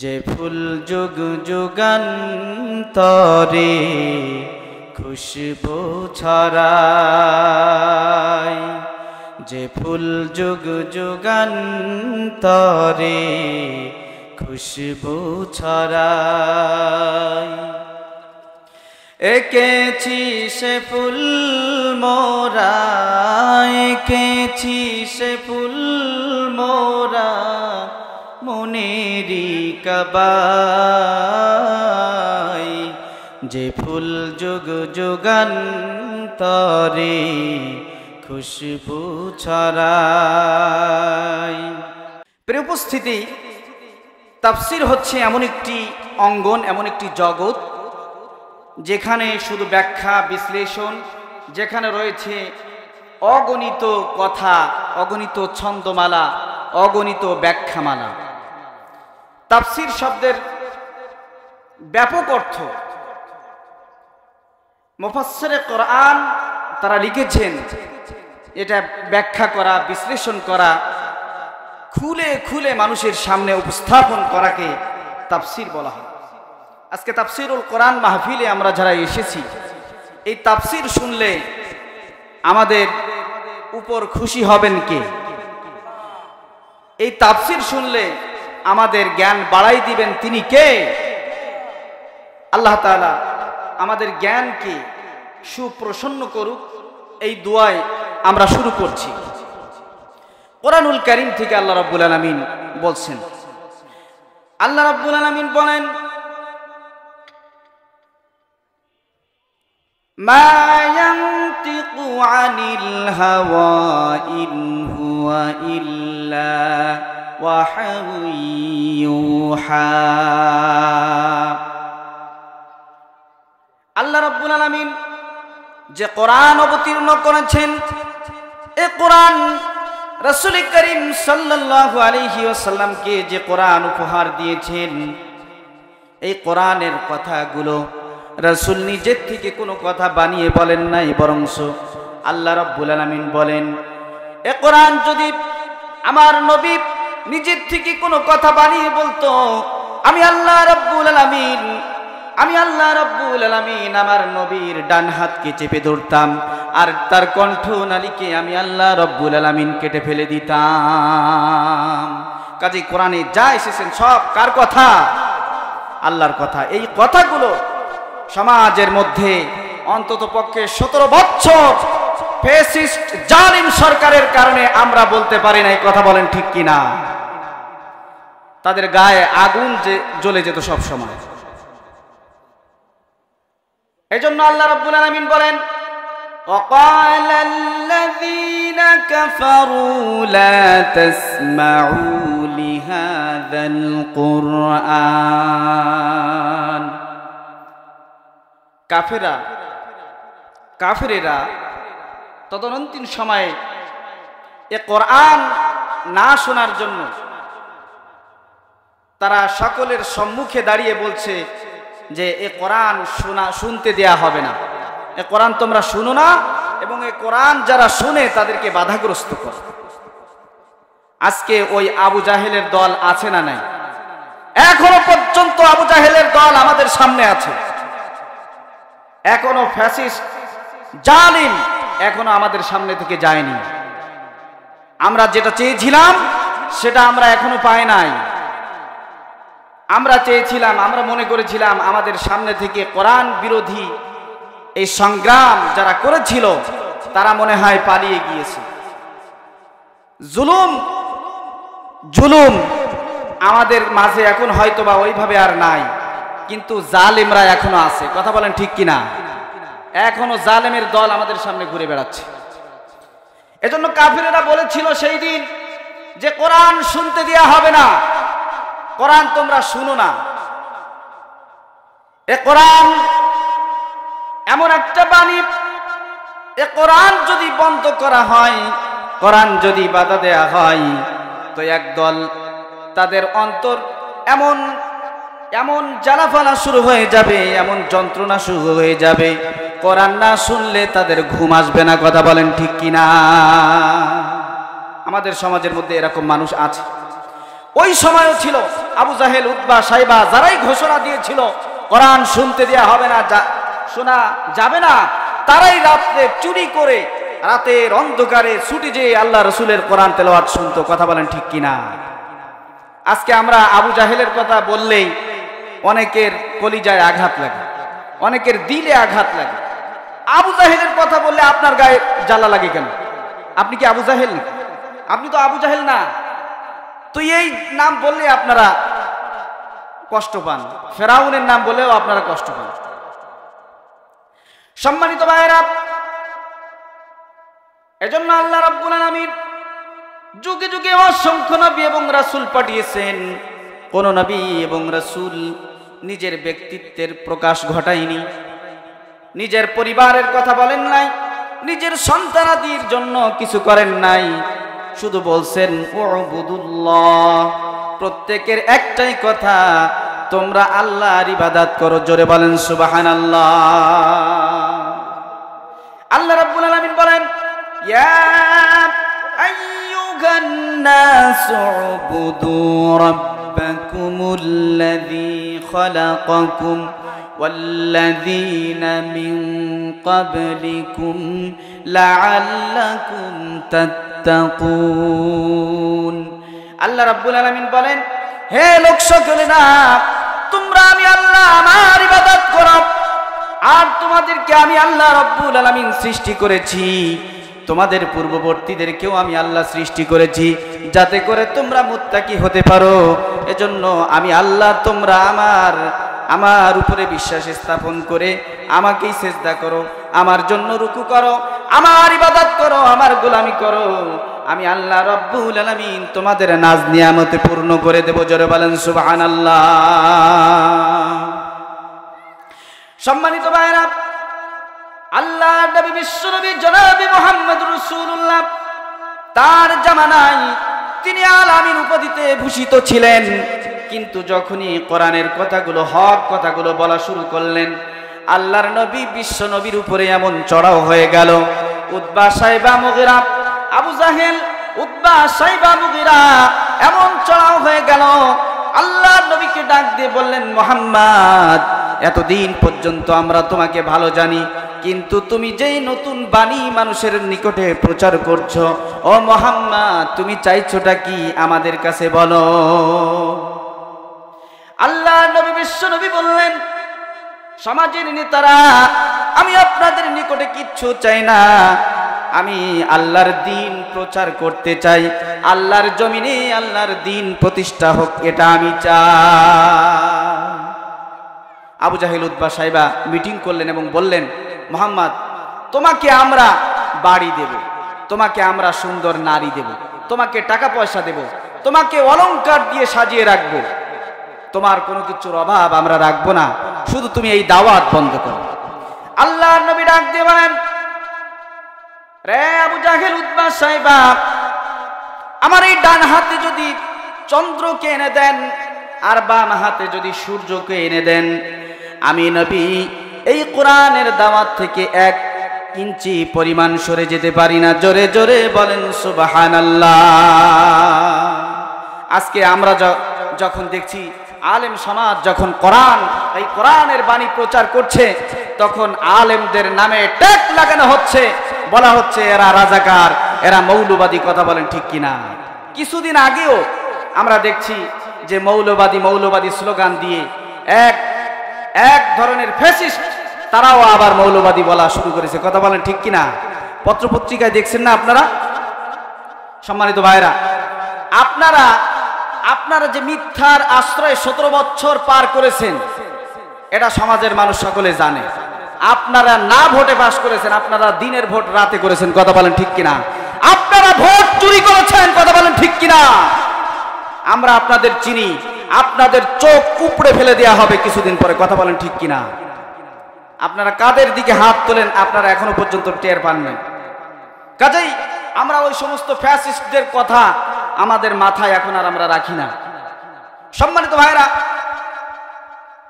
যে ফুল যুগ যুগান্তরে খুশবু ছড়ায়, যে ফুল যুগ যুগান্তরে খুশবু ছড়ায়। এঁকেছি সে ফুল মোরা, এঁকেছি সে ফুল মোরা মনেরি কাবায়, যে ফুল যুগ যুগান্তরে খুশবু ছড়ায়। প্রিয় উপস্থিতি, তাফসীর হচ্ছে এমন একটি অঙ্গন, এমন একটি জগৎ যেখানে শুধু ব্যাখ্যা বিশ্লেষণ, যেখানে রয়েছে অগণিত কথা, অগণিত ছন্দমালা, অগণিত ব্যাখ্যামালা। তাফসীর শব্দের ব্যাপক অর্থ মুফাসসিরে কোরআন তারা লিখেছেন, এটা ব্যাখ্যা করা, বিশ্লেষণ করা, খুলে খুলে মানুষের সামনে উপস্থাপন করাকে তাফসীর বলা হয়। আজকে তাফসীরুল কোরআন মাহফিলে আমরা যারা এসেছি, এই তাফসীর শুনলে আমাদের উপর খুশি হবেন কে? এই তাফসীর শুনলে আমাদের জ্ঞান বাড়াই দিবেন তিনি কে? আল্লাহ তাআলা আমাদের জ্ঞানকে সুপ্রসন্ন করুক, এই দোয়ায় আমরা শুরু করছি। কোরআনুল কারীম থেকে আল্লাহ রাব্বুল আলামিন বলছেন, আল্লাহ রাব্বুল আলামিন বলেন, মা ইয়ানতিকু আনিল হাওয়া ইন হুয়া ইল্লা ওয়াহয়ুন ইউহা। আল্লাহ রাব্বুল আলামিন যে কোরআন অবতীর্ণ করেছেন, এই কোরআন রাসূল করিম সাল্লাল্লাহু আলাইহি ওয়াসাল্লামকে যে কোরআন উপহার দিয়েছেন, এই কোরআনের কথাগুলো রাসূল নিজের থেকে কোনো কথা বানিয়ে বলেন নাই, বরংস আল্লাহ রাব্বুল আলামিন বলেন, এই কোরআন যদি আমার নবী নিজের থেকে কোনো কথা বানিয়ে বলতো, আমি আল্লাহ রাব্বুল আলামিন আমার নবীর ডান হাতকে চেপে ধরতাম, আর তার কণ্ঠনালীকে আমি আল্লাহ রাব্বুল আলামিন কেটে ফেলে দিতাম। কাজেই কোরআনে যা এসেছেন সব কার কথা? আল্লাহর কথা। এই কথাগুলো সমাজের মধ্যে অন্তত পক্ষে 17 বছর ফ্যাসিস্ট জালিম সরকারের কারণে আমরা বলতে পারি না, এই কথা বলেন ঠিক কিনা? তাদের গায়ে আগুন যে জ্বলে যেত সব সময়। এজন্য আল্লাহ রাব্বুল আলামিন বলেন, وقال الذين كفروا لا تسمعوا لهذا القرآن। কাফেরেরা তদনন্তিন সময়ে এ কোরআন না শোনার জন্য তারা সকলের সম্মুখে দাঁড়িয়ে বলছে যে এ কোরআন শুনতে দেয়া হবে না, এ কোরআন তোমরা শুনো না, এবং এ কোরআন যারা শুনে তাদেরকে বাধাগ্রস্ত করে। আজকে ওই আবু জাহেলের দল আছে না নাই? এখনো পর্যন্ত আবু জাহেলের দল আমাদের সামনে আছে, এখনো ফ্যাসিস্ট জালিম এখনো আমাদের সামনে থেকে যায়নি। আমরা যেটা চেয়েছিলাম সেটা আমরা এখনো পাই নাই। আমরা চেয়েছিলাম, আমরা মনে করেছিলাম আমাদের সামনে থেকে কোরআন বিরোধী এই সংগ্রাম যারা করেছিল তারা মনে হয় পালিয়ে গিয়েছে। জুলুম আমাদের মাঝে এখন হয়তোবা ওইভাবে আর নাই, কিন্তু জালেমরা এখনো আছে। কথা বলেন ঠিক কিনা? এখনো জালেমের দল আমাদের সামনে ঘুরে বেড়াচ্ছে। এজন্য কাফিরেরা বলেছিল সেই দিন যে কোরআন শুনতে দেয়া হবে না, কোরআন তোমরা শুনো না। এ কোরআন এমন একটা বাণী, এ কোরআন যদি বন্ধ করা হয়, কোরআন যদি বাধা দেয়া হয়, তো একদল তাদের অন্তর এমন এমন জ্বালাফালা শুরু হয়ে যাবে, এমন যন্ত্রণা শুরু হয়ে যাবে, কোরআন না শুনলে তাদের ঘুম আসবে না। কথা বলেন ঠিক কিনা? আমাদের সমাজের মধ্যে এরকম মানুষ আছে। ওই সময়ও ছিল আবু জাহেল, উতবা, সাইবা যারাই ঘোষণা দিয়েছিল কোরআন শুনতে দেয়া হবে না, শোনা যাবে না, তারাই রাতে চুরি করে রাতের অন্ধকারে ছুটি যেয়ে আল্লাহ রসুলের কোরআন তেলাওয়াত শুনতো। কথা বলেন ঠিক কিনা? আজকে আমরা আবু জাহেলের কথা বললেই অনেকের কলিজায় আঘাত লাগে, অনেকের দিলে আঘাত লাগে। আবু জাহেলের কথা বললে আপনার গায়ে জ্বালা লাগে কেন? আপনি কি আবু জাহেল? আপনি তো আবু জাহেল না। তো এই নাম বললে আপনারা কষ্ট পান, ফেরাউনের নাম বললেও আপনারা কষ্ট পান। সম্মানিত ভাইয়েরা, এজন্য আল্লাহ রাব্বুল আলামিন যুগে যুগে অসংখ্য নবী এবং রাসূল পাঠিয়েছেন। কোন নবী এবং রাসূল নিজের ব্যক্তিত্বের প্রকাশ ঘটায়নি, নিজের পরিবারের কথা বলেন নাই, নিজের সন্তানাদির জন্য কিছু করেন নাই। শুধু বলছেন উবুদুল্লাহ, প্রত্যেকের একটাই কথা, তোমরা আল্লাহর ইবাদত করো। জোরে বলেন সুবহানাল্লাহ। আল্লাহ রাব্বুল আলামিন বলেন, ইয়া আইয়ুহান নাসু উবুদু রাব্বাকুমুল্লাযী খালাকাকুম ওয়াল্লাযীনা মিন ক্বাবলিকুম লাআল্লাকুম তাত্তাকুন। আল্লাহ রাব্বুল আলামিন বলেন, হে লোক সকলেরা, তোমরা আমি আল্লাহ আমার ইবাদত করো, আর তোমাদেরকে আমি আল্লাহ রাব্বুল আলামিন সৃষ্টি করেছি, তোমাদের পূর্ববর্তীদেরকেও আমি আল্লাহ সৃষ্টি করেছি, যাতে করে তোমরা মুত্তাকি হতে পারো। এজন্য আমি আল্লাহ, তোমরা আমার উপরে বিশ্বাস স্থাপন করে আমাকেই সিজদা করো, আমার জন্য রুকু করো, আমার ইবাদত করো, আমার গোলামি করো। আমি আল্লাহ রাব্বুল আলামিন তোমাদের নাজ নিয়ামতে পূর্ণ করে দেব। জোরে বলেন সুবহানাল্লাহ। সম্মানিত ভাইরা, আল্লাহ নবী বিশ্বনবী জনাবে মুহাম্মদ রাসূলুল্লাহ, তার জামানায় তিনি আল আমিন উপাধিতে ভূষিত ছিলেন। কিন্তু যখনই কোরআনের কথাগুলো, হক কথাগুলো বলা শুরু করলেন, আল্লাহর নবী বিশ্ব নবীর উপরে এমন চড়াও হয়ে গেল। উতবা, সাইবা, মুগীরা, আবু জাহেল, উতবা, সাইবা, মুগীরা এমন চড়াও হয়ে গেল। আল্লাহর নবীকে ডাক দিয়ে বললেন, মুহাম্মদ, এতদিন পর্যন্ত আমরা তোমাকে ভালো জানি, কিন্তু তুমি যেই নতুন বাণী মানুষের নিকটে প্রচার করছো, ও মুহাম্মদ, তুমি চাইছোটা কি আমাদের কাছে বলো। আল্লাহ নবী বিশ্ব নবী বললেন, সমাজের নেতারা, আমি আপনাদের নিকটে কিচ্ছু চাই না, আমি আল্লাহর দ্বীন প্রচার করতে চাই, আল্লাহর জমিনে আল্লাহর দ্বীন প্রতিষ্ঠা হোক, এটা আমি চাই। আবু জাহেল, উতবা, সাইবা মিটিং করলেন এবং বললেন, মুহাম্মদ, তোমাকে আমরা বাড়ি দেব, তোমাকে আমরা সুন্দর নারী দেব, তোমাকে টাকা পয়সা দেব, তোমাকে অলংকার দিয়ে সাজিয়ে রাখবো, তোমার কোনো কিছুর অভাব আমরা রাখবো না, শুধু তুমি এই দাওয়াত বন্ধ করো। আল্লাহর নবী ডাক দিয়ে বলেন, রে আবু জাহেল, উতবা, সাইবা, আমার এই ডান হাতে যদি চন্দ্রকে এনে দেন আর বাম হাতে যদি সূর্যকে এনে দেন, আমি নবী এই কোরআনের দাওয়াত থেকে 1 ইঞ্চি পরিমাণ সরে যেতে পারি না। জোরে জোরে বলেন সুবহানাল্লাহ। আজকে আমরা যখন দেখছি আলেম সমাজ যখন এই কোরআনের বাণী প্রচার করছে, তখন আলেমদের নামে ট্যাগ লাগানো হচ্ছে, বলা হচ্ছে এরা রাজাকার, এরা মৌলবাদী। কথা বলেন ঠিক কিনা? কিছুদিন আগেও আমরা দেখছি যে মৌলবাদী স্লোগান দিয়ে এক ধরনের ফ্যাসিস্ট, তারাও আবার মৌলবাদী বলা শুরু করেছে। কথা বলেন ঠিক কিনা? পত্রপত্রিকায় দেখছেন না আপনারা? সম্মানিত ভাইরা, আপনারা যে মিথ্যার আশ্রয়ে 17 বছর পার করেছেন, এটা সমাজের মানুষ সকলে জানে। আপনারা না ভোটে পাস করেছেন, আপনারা দিনের ভোট রাতে করেছেন। কথা বলেন ঠিক কিনা? আপনারা ভোট চুরি করেছেন। কথা বলেন ঠিক কিনা? আমরা আপনাদের চিনি, আপনাদের চোখ উপড়ে ফেলে দেওয়া হবে কিছুদিন পরে। কথা বলেন ঠিক কিনা? আপনারা কাদের দিকে হাত তোলেন আপনারা এখনো পর্যন্ত টের পান নাই। কাজেই আমরা ওই সমস্ত ফ্যাসিস্টদের কথা আমাদের মাথায় এখন আর আমরা রাখি না। সম্মানিত ভাইরা,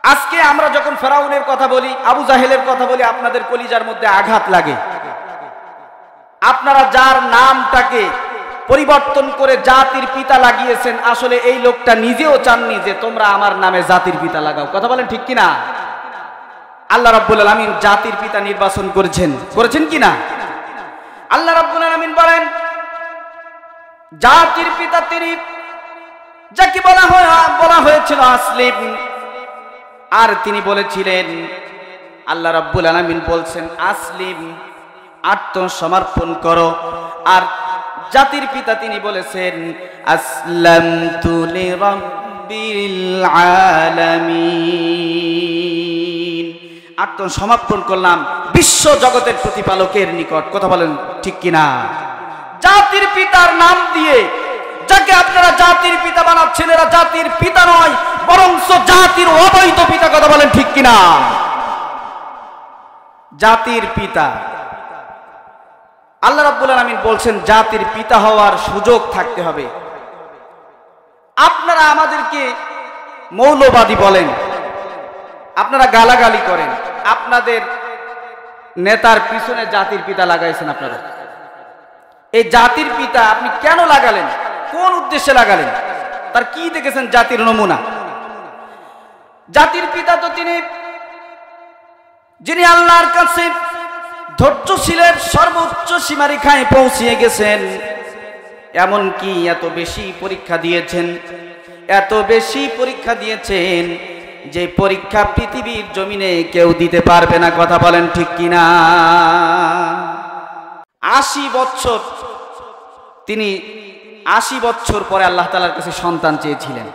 আজকে আমরা যখন ফেরাউনের কথা বলি, আবু জাহেলের কথা বলি, আপনাদের কলিজার মধ্যে আঘাত লাগে। আপনারা যার নামটাকে পরিবর্তন করে জাতির পিতা লাগিয়েছেন। আসলে এই লোকটা নিজেও চাননি যে তোমরা আমার নামে জাতির পিতা লাগাও। কথা বলেন ঠিক কিনা? আল্লাহ রাব্বুল আলামিন জাতির পিতা নির্বাচন করেছেন কিনা? আল্লাহ রাব্বুল আলামিন বলেন জাতির পিতা তিনি, যাকে বলা হয়েছিল আসলিম, আর তিনি বলেছিলেন, আল্লাহ রাব্বুল আলামিন বলছেন আসলিম, আত্মসমর্পণ করো। আর জাতির পিতা তিনি বলেছেন আসলামতু লিরাব্বিল আলামিন, আত্মসমর্পণ করলাম বিশ্ব জগতের প্রতিপালকের নিকট। কথা বলেন ঠিক কিনা? জাতির পিতার নাম দিয়ে যাকে আপনারা জাতির পিতা বানাচ্ছেন, এরা জাতির পিতা নয়, বরং জাতির অবৈধ পিতা। কথা বলেন ঠিক কিনা? জাতির পিতা আল্লাহ রাব্বুল আলামিন বলছেন জাতির পিতা হওয়ার সুযোগ থাকতে হবে। আপনারা আমাদেরকে মৌলবাদী বলেন, আপনারা গালাগালি করেন, আপনাদের নেতার পিছনে জাতির পিতা লাগাইছেন। আপনারা এই জাতির পিতা আপনি কেন লাগালেন? কোন উদ্দেশ্যে লাগালেন? তার কি দেখেছেন জাতির নমুনা? জাতির পিতা তো তিনি যিনি আল্লাহর কাছে ধৈর্যশীলের সর্বোচ্চ সীমারেখায় পৌঁছিয়ে গেছেন, এমনকি এত বেশি পরীক্ষা দিয়েছেন যে পরীক্ষা পৃথিবীর জমিনে কেউ দিতে পারবে না। কথা বলেন ঠিক কিনা? 80 বছর তিনি 80 বছর পরে আল্লাহ তাআলার কাছে সন্তান চেয়েছিলেন।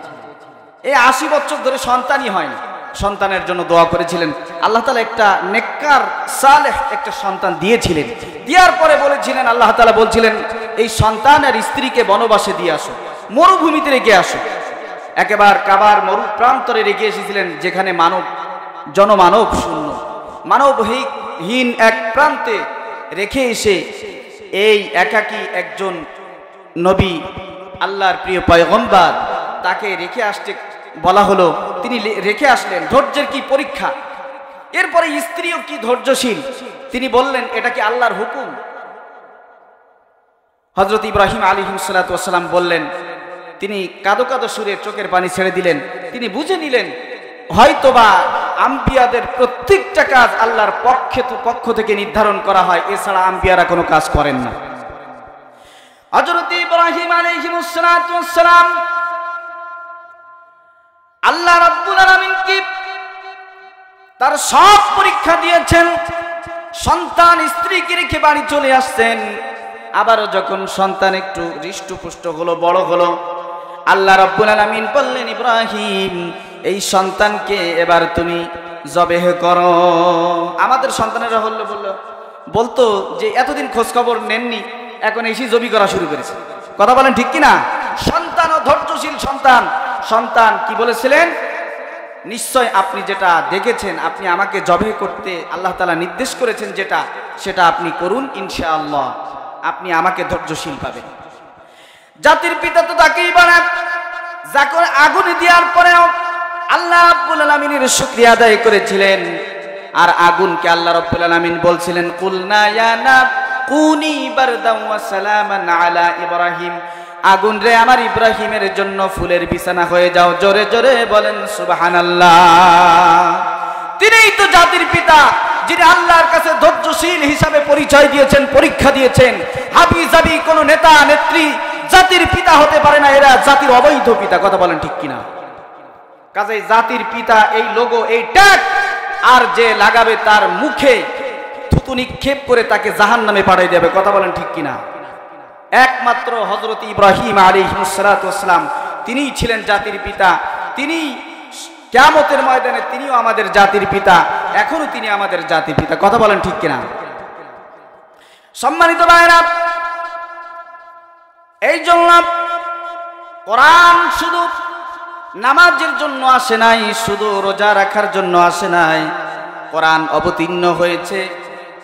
এই 80 বছর ধরে সন্তানই হয়নি। সন্তানের জন্য দোয়া করেছিলেন। আল্লাহ তাআলা একটা নেককার সালেহ একটা সন্তান দিয়েছিলেন। দেওয়ার পরে বলেছিলেন, আল্লাহ তাআলা বলছিলেন এই সন্তানের স্ত্রীকে বনবাসে দিয়ে আসো, মরুভূমিতে রেখে আসো। একেবারে কাবার মরু প্রান্তরে রেখে এসেছিলেন, যেখানে জনমানব শূন্য, মানবহীন এক প্রান্তে রেখে এসে এই একাকী একজন নবী, আল্লাহর প্রিয় পয়গম্বর, তাকে রেখে আসতে বলা হলো। তিনি রেখে আসলেন। ধৈর্যের কি পরীক্ষা! এরপরে স্ত্রীও কি ধৈর্যশীল, তিনি বললেন এটা কি আল্লাহর হুকুম? হযরত ইব্রাহিম আলাইহিস সালাতু ওয়াস সালাম বললেন, তিনি কাঁদো কাঁদো সুরে চোখের পানি ছেড়ে দিলেন। তিনি বুঝে নিলেন হয়তোবা আম্বিয়াদের প্রত্যেকটা কাজ আল্লাহর পক্ষ থেকে নির্ধারণ করা হয়, এছাড়া আম্বিয়ারা কোনো কাজ করেন না। হযরত ইব্রাহিম আলাইহিস সালাতু ওয়াস সালাম আল্লাহ রাব্বুল আলামিনকে তার সব পরীক্ষা দিয়েছেন। সন্তান স্ত্রীকে রেখে বাড়ি চলে আসছেন। আবারও যখন সন্তান একটু হৃষ্টপুষ্ট হলো, বড় হলো, আল্লাহ রাব্বুল আলামিন বললেন, ইব্রাহিম এই সন্তানকে এবার তুমি জবেহ করো। আমাদের সন্তানেরা বলতো যে এতদিন খোঁজ খবর নেননি, এখন এসে জবি করা শুরু করেছে। কথা বলেন ঠিক কিনা? সন্তান ও ধৈর্যশীল সন্তান কি বলেছিলেন? নিশ্চয় আপনি যেটা দেখেছেন, আপনি আমাকে জবেহ করতে আল্লাহ তাআলা নির্দেশ করেছেন, সেটা আপনি করুন, ইনশাআল্লাহ আপনি আমাকে ধৈর্যশীল পাবেন। জাতির পিতা তো তাকেই বানায়, যাকে আগুনে দেওয়ার পরেও আল্লাহ রাব্বুল আলামিনের শুকরিয়া আদায় করেছিলেন। আর আগুনকে আল্লাহ রাব্বুল আলামিন বলছিলেন, কুলনা ইয়া নার কুনি বারদান ওয়া সালামান আলা ইব্রাহিম, আগুন রে আমার ইব্রাহিমের জন্য ফুলের বিছানা হয়ে যাও। জোরে জোরে বলেন সুবহানাল্লাহ। তিনিই তো জাতির পিতা, যিনি আল্লাহর কাছে ধৈর্যশীল হিসাবে পরিচয় দিয়েছেন, পরীক্ষা দিয়েছেন। হাবিজাবি কোন নেতা নেত্রী জাতির পিতা হতে পারে না, এরা জাতির অবৈধ পিতা। কথা বলেন ঠিক কিনা? কাজেই জাতির পিতা এই লোগো, এই ট্যাগ আর যে লাগাবে তার মুখে থুতু নিক্ষেপ করে তাকে জাহান্নামে পাঠিয়ে দেবে। কথা বলেন ঠিক কিনা? একমাত্র হযরত ইব্রাহিম আলাইহিস সালাতু ওয়াস সালাম তিনিই ছিলেন জাতির পিতা। তিনি কিয়ামতের ময়দানে তিনিও আমাদের জাতির পিতা, এখনো তিনি আমাদের জাতির পিতা। কথা বলেন ঠিক কিনা? সম্মানিত ভাইরা, এই জন্য কোরআন শুধু নামাজের জন্য আসে নাই, শুধু রোজা রাখার জন্য আসে নাই। কোরআন অবতীর্ণ হয়েছে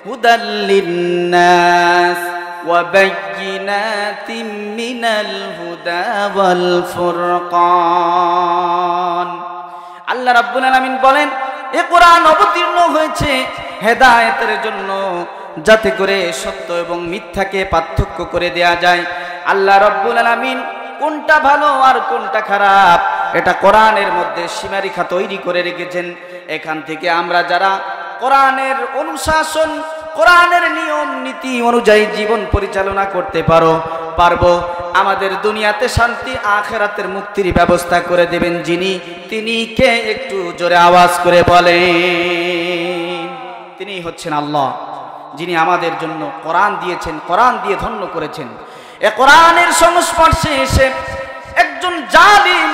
হুদাল লিন্নাস ওয়া বাইয়িনাতিম মিনাল হুদা ওয়াল ফুরকান। আল্লাহ রাব্বুল আলামিন বলেন, এই কোরআন অবতীর্ণ হয়েছে হেদায়েতের জন্য, যাতে করে সত্য এবং মিথ্যাকে পার্থক্য করে দেয়া যায়। আল্লাহ রাব্বুল আলামিন কোনটা ভালো আর কোনটা খারাপ এটা কোরআনের মধ্যে সীমারেখা তৈরি করে রেখেছেন। এখান থেকে আমরা যারা কোরআনের অনুশাসন, কোরআনের নিয়ম নীতি অনুযায়ী জীবন পরিচালনা করতে পারবো, আমাদের দুনিয়াতে শান্তি, আখিরাতের মুক্তির ব্যবস্থা করে দেবেন যিনি, তিনি কে? একটু জোরে আওয়াজ করে বলেন। তিনি হচ্ছেন আল্লাহ, যিনি আমাদের জন্য কোরআন দিয়েছেন, কোরআন দিয়ে ধন্য করেছেন। এ কোরআনের সংস্পর্শে এসে একজন জালিম,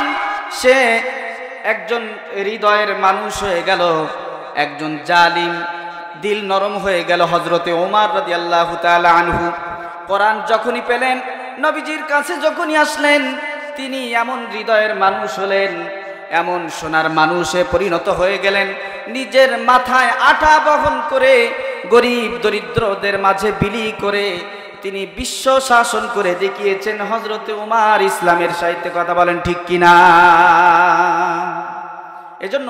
সে একজন হৃদয়ের মানুষ হয়ে গেল, একজন জালিম দিল নরম হয়ে গেল। হযরতে ওমর রাদিয়াল্লাহু তাআলা আনহু কোরআন যখনই পেলেন, নবীজির কাছে যখনই আসলেন, তিনি এমন হৃদয়ের মানুষ হলেন, এমন সোনার মানুষে পরিণত হয়ে গেলেন। নিজের মাথায় আটা বহন করে গরিব দরিদ্রদের মাঝে বিলি করে তিনি বিশ্ব শাসন করে দেখিয়েছেন। হযরতে ওমর ইসলামের সাহিত্যে, কথা বলেন ঠিক কিনা? এজন্য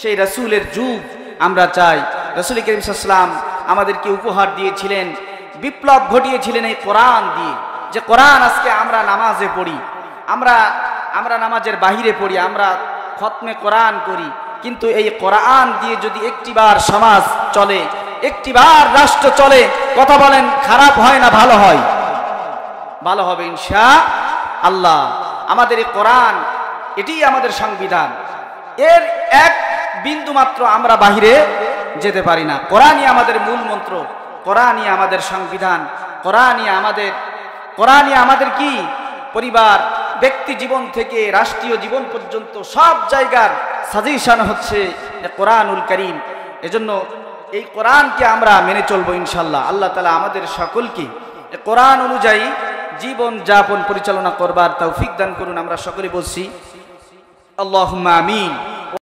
সেই রাসূলের যুগ আমরা চাই। রাসূল করিম সাল্লাল্লাহু আলাইহি ওয়াসাল্লাম আমাদেরকে উপহার দিয়েছিলেন, বিপ্লব ঘটিয়েছিলেন এই কোরআন দিয়ে। যে কোরআন আজকে আমরা নামাজে পড়ি, আমরা নামাজের বাহিরে পড়ি, আমরা খতমে কোরআন করি, কিন্তু এই কোরআন দিয়ে যদি একটিবার সমাজ চলে, একটিবার রাষ্ট্র চলে, কথা বলেন খারাপ হয় না ভালো হয়? ভালো হবে ইনশাআল্লাহ। আমাদের এই কোরআন, এটিই আমাদের সংবিধান, এর এক বিন্দু মাত্র আমরা বাহিরে যেতে পারি না। কোরআনই আমাদের মূল মন্ত্র, কোরআনই আমাদের সংবিধান, কোরআনই আমাদের কি পরিবার, ব্যক্তি জীবন থেকে রাষ্ট্রীয় জীবন পর্যন্ত সব জায়গার সাজেশন হচ্ছে কোরআনুল কারীম। এজন্য এই কোরআনকে আমরা মেনে চলবো ইনশাআল্লাহ। আল্লাহ তাআলা আমাদের সকলকে কোরআন অনুযায়ী জীবন যাপন পরিচালনা করবার তৌফিক দান করুন। আমরা সকলে বলছি আল্লাহুম্মা আমিন।